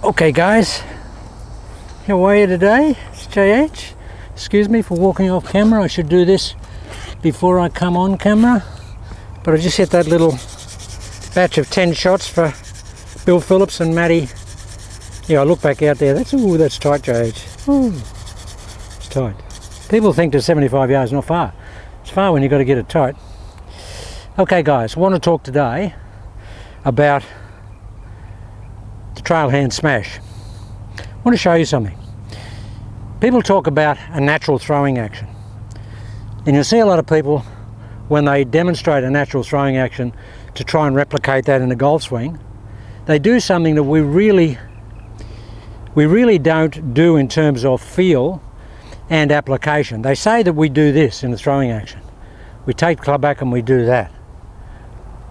Okay guys, how are you today? It's JH. Excuse me for walking off camera. I should do this before I come on camera. But I just hit that little batch of 10 shots for Bill Phillips and Matty. Yeah, I look back out there. That's tight, JH. Ooh, it's tight. People think that 75 yards is not far. It's far when you've got to get it tight. Okay guys, I want to talk today about the trail hand smash. I want to show you something. People talk about a natural throwing action, and you'll see a lot of people when they demonstrate a natural throwing action to try and replicate that in a golf swing, they do something that we really don't do in terms of feel and application. They say that we do this in the throwing action. We take the club back and we do that.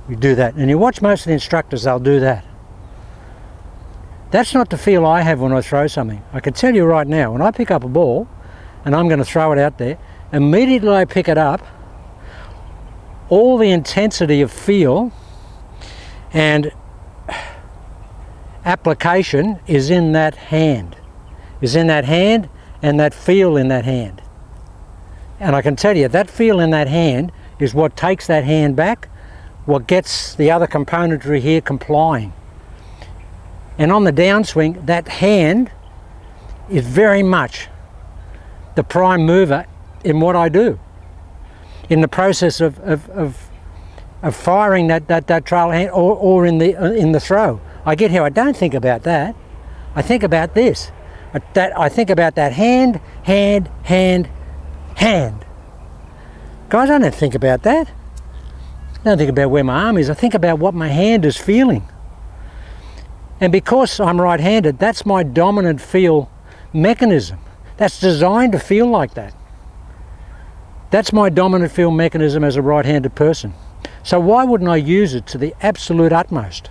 We do that, and you watch most of the instructors, they'll do that. That's not the feel I have when I throw something. I can tell you right now, when I pick up a ball and I'm going to throw it out there, immediately I pick it up, all the intensity of feel and application is in that hand. And that feel in that hand. And I can tell you, that feel in that hand is what takes that hand back, what gets the other componentry here complying. And on the downswing, that hand is very much the prime mover in what I do. In the process of firing that trail hand or in the throw. I get here, I don't think about that. I think about this. I think about that hand. Guys, I don't think about that. I don't think about where my arm is. I think about what my hand is feeling. And because I'm right-handed, that's my dominant feel mechanism. That's designed to feel like that. That's my dominant feel mechanism as a right-handed person. So why wouldn't I use it to the absolute utmost?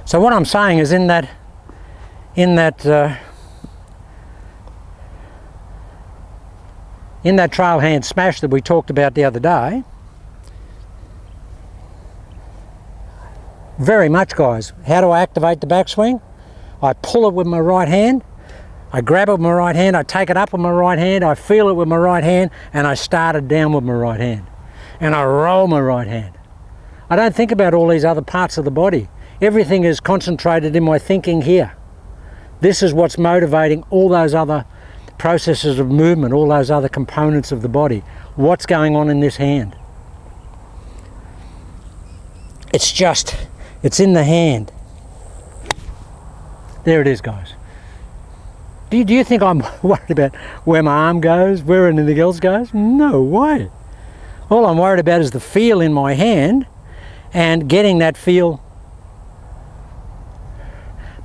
So what I'm saying is in that trail hand smash that we talked about the other day, very much, guys, how do I activate the backswing? I pull it with my right hand, I grab it with my right hand, I take it up with my right hand, I feel it with my right hand, and I start it down with my right hand. And I roll my right hand. I don't think about all these other parts of the body. Everything is concentrated in my thinking here. This is what's motivating all those other processes of movement, all those other components of the body. What's going on in this hand? It's in the hand. There it is, guys. Do you think I'm worried about where my arm goes, where anything else goes? No way. All I'm worried about is the feel in my hand and getting that feel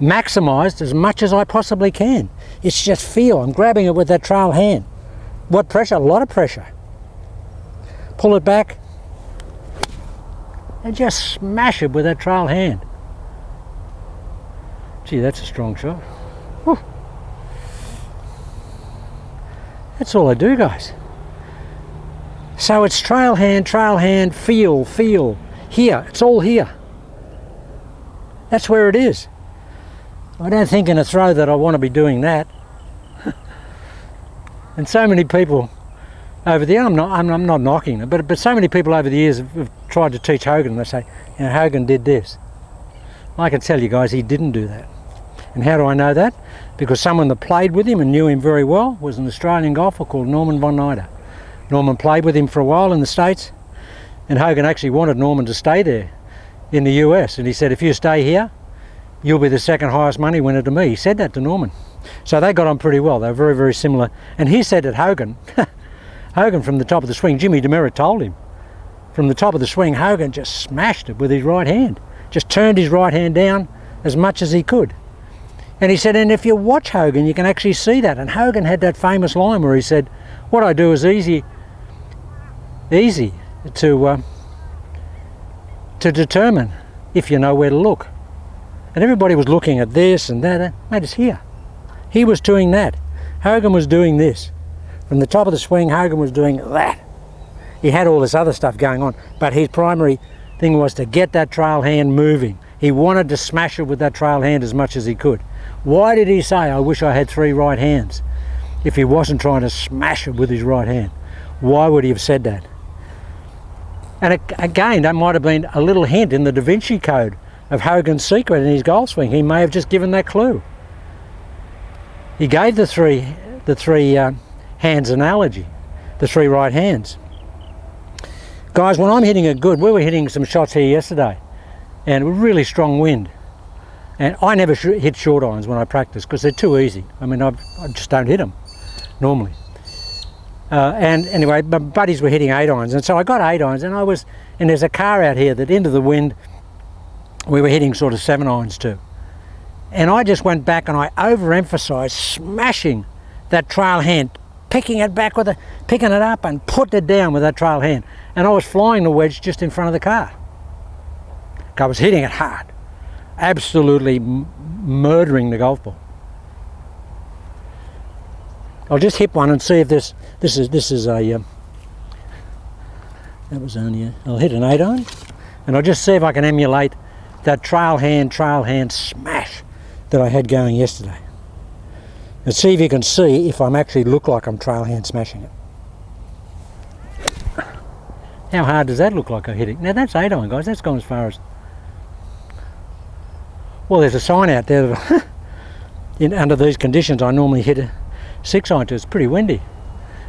maximized as much as I possibly can. It's just feel. I'm grabbing it with that trail hand. What pressure? A lot of pressure. Pull it back and just smash it with that trail hand. Gee, that's a strong shot. Whew. That's all I do, guys. So it's trail hand, feel, here. It's all here. That's where it is. I don't think in a throw that I want to be doing that. And so many people over the years, I'm not knocking them, but so many people over the years have tried to teach Hogan, and they say, you know, Hogan did this. I can tell you guys, he didn't do that. And how do I know that? Because someone that played with him and knew him very well was an Australian golfer called Norman von Nider. Norman played with him for a while in the States, and Hogan actually wanted Norman to stay there in the US, and he said, if you stay here, you'll be the second highest money winner to me. He said that to Norman. So they got on pretty well. They were very, very similar. And he said that Hogan, Hogan from the top of the swing, Jimmy DeMeritt told him, from the top of the swing, Hogan just smashed it with his right hand. Just turned his right hand down as much as he could. And he said, and if you watch Hogan, you can actually see that. And Hogan had that famous line where he said, what I do is easy to determine if you know where to look. And everybody was looking at this and that. Mate, it's here. He was doing that. Hogan was doing this. From the top of the swing, Hogan was doing that. He had all this other stuff going on, but his primary thing was to get that trail hand moving. He wanted to smash it with that trail hand as much as he could. Why did he say, I wish I had 3 right hands, if he wasn't trying to smash it with his right hand? Why would he have said that? And again, that might have been a little hint in the Da Vinci Code of Hogan's secret in his golf swing. He may have just given that clue. He gave the three hands analogy, the 3 right hands. Guys, when I'm hitting it good, we were hitting some shots here yesterday, and a really strong wind. And I never hit short irons when I practice because they're too easy. I mean, I just don't hit them normally. And anyway, my buddies were hitting 8 irons, and so I got 8 irons, and there's a car out here that into the wind we were hitting sort of 7 irons too. And I just went back and I overemphasised smashing that trail hand, picking it back picking it up and putting it down with that trail hand. And I was flying the wedge just in front of the car. I was hitting it hard, absolutely murdering the golf ball. I'll just hit one and see if this is a that was only I'll hit an 8 iron, and I'll just see if I can emulate that trail hand smash that I had going yesterday, and see if you can see if I'm actually look like I'm trail hand smashing it. How hard does that look like I hit it? Now that's 8 iron, guys. That's gone as far as. Well, there's a sign out there that under these conditions I normally hit a 6 iron to. It's pretty windy.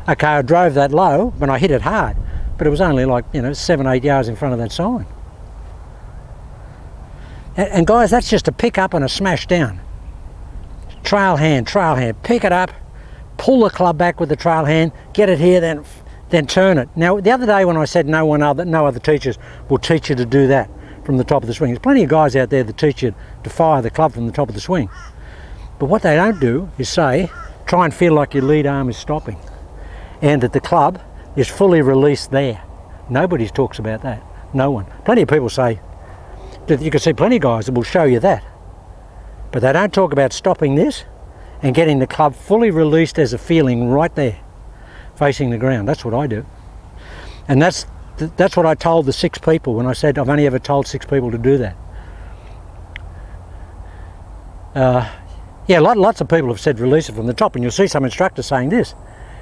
Okay, I drove that low when I hit it hard, but it was only like 7-8 yards in front of that sign. And guys, that's just a pick up and a smash down. Trail hand, pick it up, pull the club back with the trail hand, get it here, then turn it. Now, the other day when I said no other teachers will teach you to do that from the top of the swing, there's plenty of guys out there that teach you to fire the club from the top of the swing. But what they don't do is say, try and feel like your lead arm is stopping and that the club is fully released there. Nobody talks about that. No one. Plenty of people say, you can see plenty of guys that will show you that. But they don't talk about stopping this and getting the club fully released as a feeling right there, facing the ground. That's what I do. And that's what I told the 6 people when I said I've only ever told 6 people to do that. Yeah, lots of people have said release it from the top, and you'll see some instructors saying this,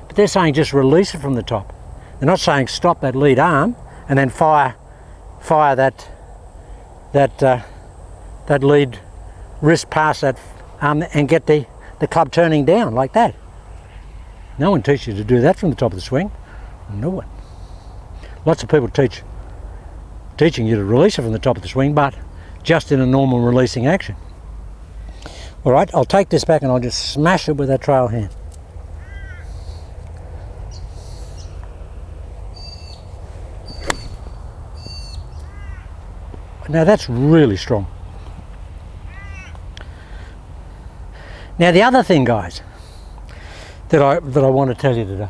but they're saying just release it from the top. They're not saying stop that lead arm and then fire that lead wrist past that arm and get the club turning down like that. No one teaches you to do that from the top of the swing. No one. Lots of people teaching you to release it from the top of the swing, but just in a normal releasing action. All right, I'll take this back and I'll just smash it with that trail hand. Now that's really strong. Now the other thing, guys, that I want to tell you today.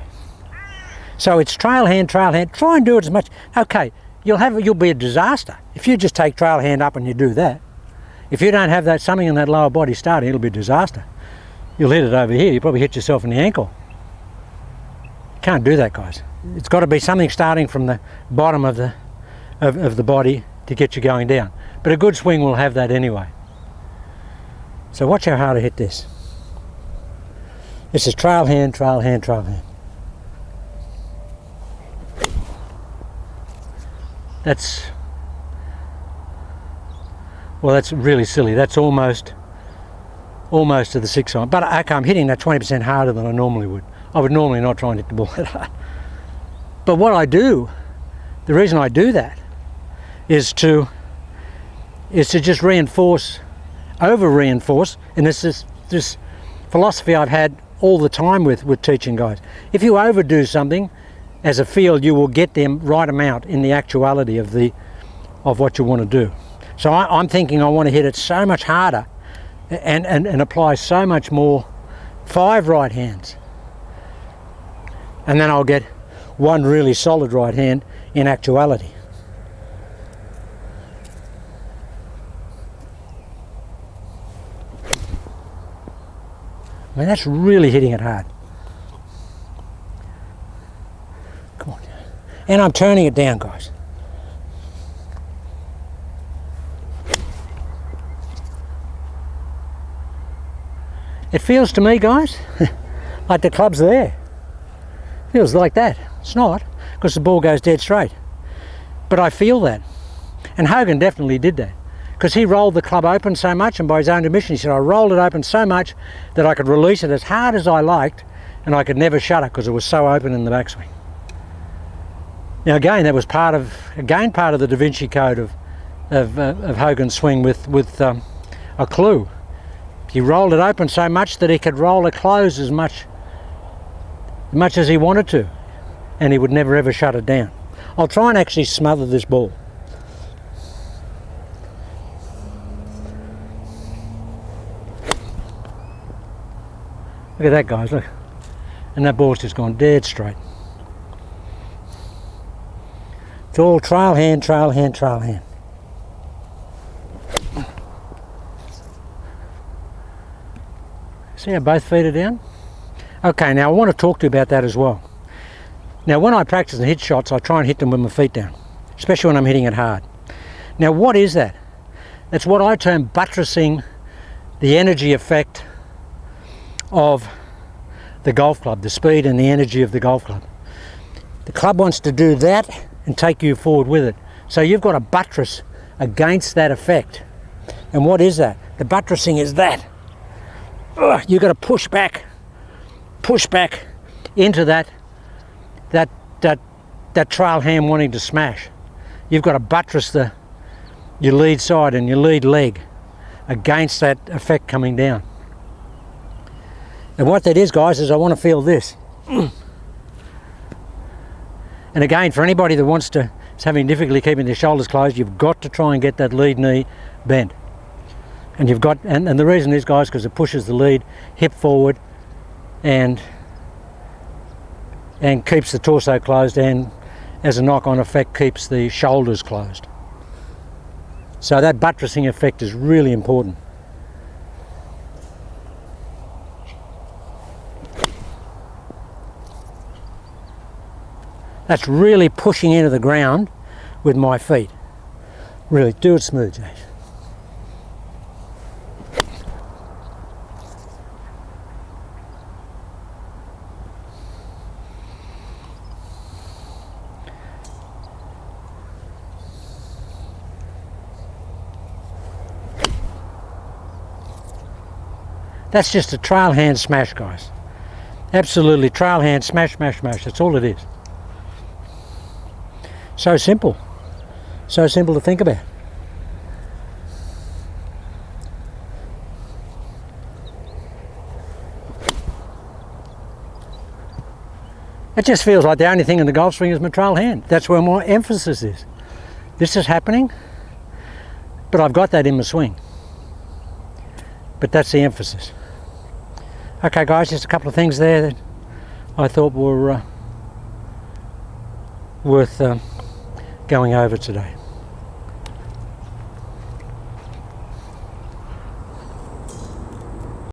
So it's trail hand. Try and do it as much. Okay, you'll be a disaster if you just take trail hand up and you do that. If you don't have that something in that lower body starting, it'll be a disaster. You'll hit it over here. You probably hit yourself in the ankle. You can't do that, guys. It's got to be something starting from the bottom of the body to get you going down. But a good swing will have that anyway. So watch how hard I hit this. This is trail hand. That's really silly. That's almost to the 6 iron. But okay, I'm hitting that 20% harder than I normally would. I would normally not try and hit the ball that hard. But what I do, the reason I do that is to just over-reinforce, and this philosophy I've had all the time with teaching guys. If you overdo something as a field, you will get the right amount in the actuality of what you want to do. So I'm thinking I want to hit it so much harder and apply so much more 5 right hands. And then I'll get one really solid right hand in actuality. I mean, that's really hitting it hard. Come on. And I'm turning it down, guys. It feels to me, guys, like the club's there. Feels like that. It's not, because the ball goes dead straight. But I feel that. And Hogan definitely did that, because he rolled the club open so much, and by his own admission he said, I rolled it open so much that I could release it as hard as I liked, and I could never shut it because it was so open in the backswing. Now again, that was part of the Da Vinci Code of Hogan's swing with a clue. He rolled it open so much that he could roll it closed as much as he wanted to, and he would never ever shut it down. I'll try and actually smother this ball. Look at that, guys, look. And that ball's just gone dead straight. It's all trail hand, trail hand, trail hand. See how both feet are down? Okay, now I want to talk to you about that as well. Now when I practice and hit shots, I try and hit them with my feet down, especially when I'm hitting it hard. Now what is that? That's what I term buttressing the energy effect of the golf club, the speed and the energy of the golf club. The club wants to do that and take you forward with it. So you've got to buttress against that effect. And what is that? The buttressing is that. You've got to push back into that trail hand wanting to smash. You've got to buttress your lead side and your lead leg against that effect coming down. And what that is, guys, is I want to feel this. And again, for anybody that is having difficulty keeping their shoulders closed, you've got to try and get that lead knee bent. And you've got, and the reason is, guys, because it pushes the lead hip forward and keeps the torso closed, and as a knock-on effect keeps the shoulders closed. So that buttressing effect is really important. That's really pushing into the ground with my feet. Really, do it smooth, Jace. That's just a trail hand smash, guys. Absolutely, trail hand smash, smash, smash. That's all it is. So simple to think about. It just feels like the only thing in the golf swing is my trail hand. That's where my emphasis is. This is happening, but I've got that in my swing. But that's the emphasis. Okay, guys, just a couple of things there that I thought were worth going over today.